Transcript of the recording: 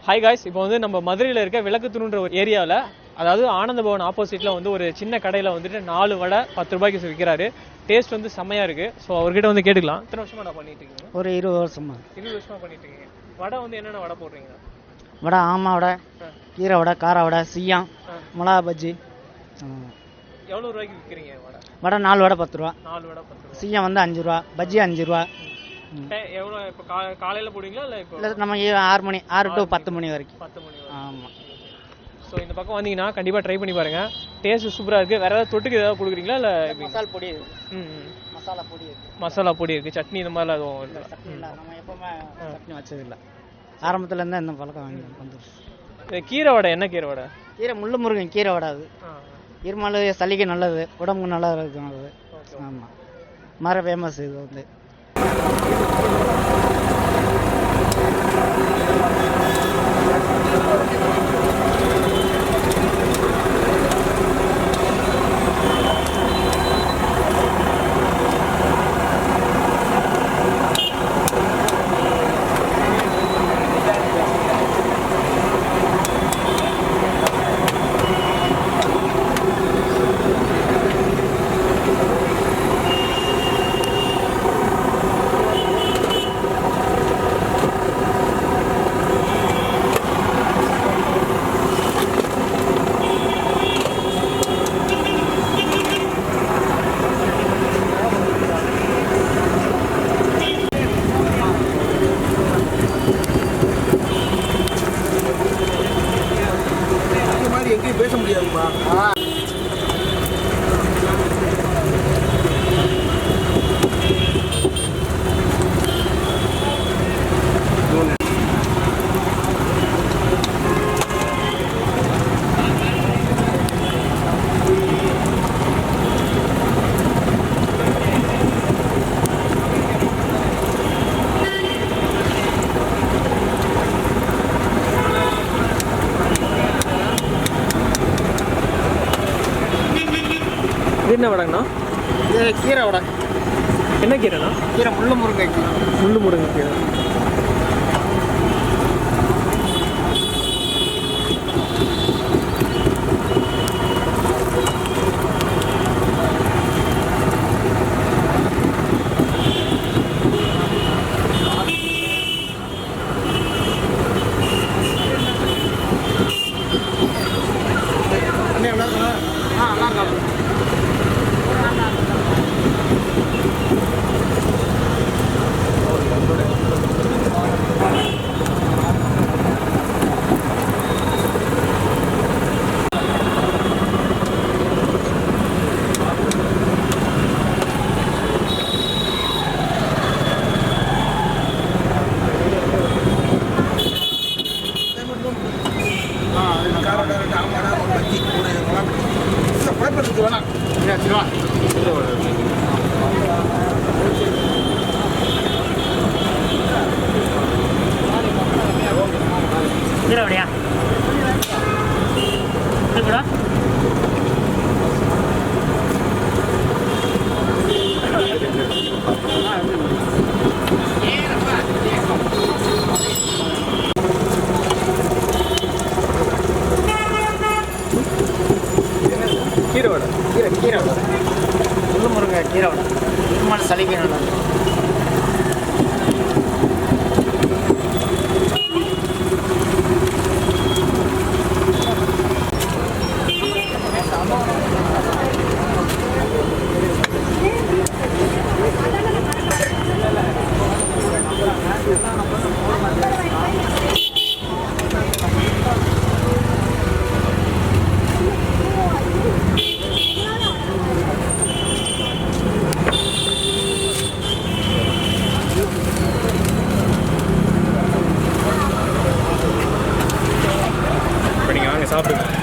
Hi guys, இப்போ வந்து நம்ம மதுரையில் இருக்க விளக்குத்தூணுன்ற ஒரு ஏரியாவில், அதாவது ஆனந்த பவன் ஆப்போசிட்டில் வந்து ஒரு சின்ன கடையில் வந்துட்டு 4 வடை 10 ரூபாய்க்கு விற்கிறாரு. டேஸ்ட் வந்து செம்மையாக இருக்குது. ஸோ அவர்கிட்ட வந்து கேட்டுக்கலாம். இத்தனை வருஷமாக நான் பண்ணிட்டு இருக்கீங்க? ஒரு 20 வருஷமா. 20 வருஷமாக பண்ணிட்டு இருக்கீங்க. வடை வந்து என்னென்ன வடை போடுறீங்க? வடை ஆமா வடை, கீரை வடை, கார வடை, சியம், மிளகா பஜ்ஜி. எவ்வளோ ரூபாய்க்கு விற்கிறீங்க வடை? வடை 4 வடை 10 ரூபா. 4 வடை 10 ரூபா. சியம் வந்து 5 ரூபா, பஜ்ஜி 5 ரூபா. எவ்வளோ இப்போ காலையில் போடுவீங்களா இல்லை இப்போ? இல்லை, நம்ம 6 மணி 6 to 10 மணி வரைக்கும். 10 மணி. ஆமாம். ஸோ இந்த பக்கம் வந்தீங்கன்னா கண்டிப்பாக ட்ரை பண்ணி பாருங்கள். டேஸ்ட் சூப்பராக இருக்குது. வேறு ஏதாவது தொட்டுக்கு ஏதாவது கொடுக்குறீங்களா இல்லை? மசாலா பொடி மசாலா பொடி மசாலா பொடி இருக்குது. சட்னி இந்த மாதிரிலாம் எதுவும் இல்லை? நம்ம எப்பவுமே சட்னி வச்சதில்லை. ஆரம்பத்துலேருந்து இந்த பழக்கம் வாங்கி வந்துருச்சு. கீரை வடை என்ன கீரை வடை? கீரை முள்ளு முருங்கன் கீரை வடை. அது இருமல் சளிக்கு நல்லது, உடம்புக்கு நல்லா இருக்கும் அது. ஆமாம், மர ஃபேமஸ் இது வந்து. எங்கேயும் பேச முடியாதுப்பா. என்ன வடைங்கண்ணா? இது கீரை வடை. என்ன கீரைண்ணா? கீரை முள்ளு முருங்கை கீரை. முள்ளு முருங்கை கீரை. கீரை வடையா? கீரை வடை. கீரை வடை முள்ளு முருங்கை கீரை வடை. இருமல் சளிக்கு நல்லது. சாப்பிடுங்க.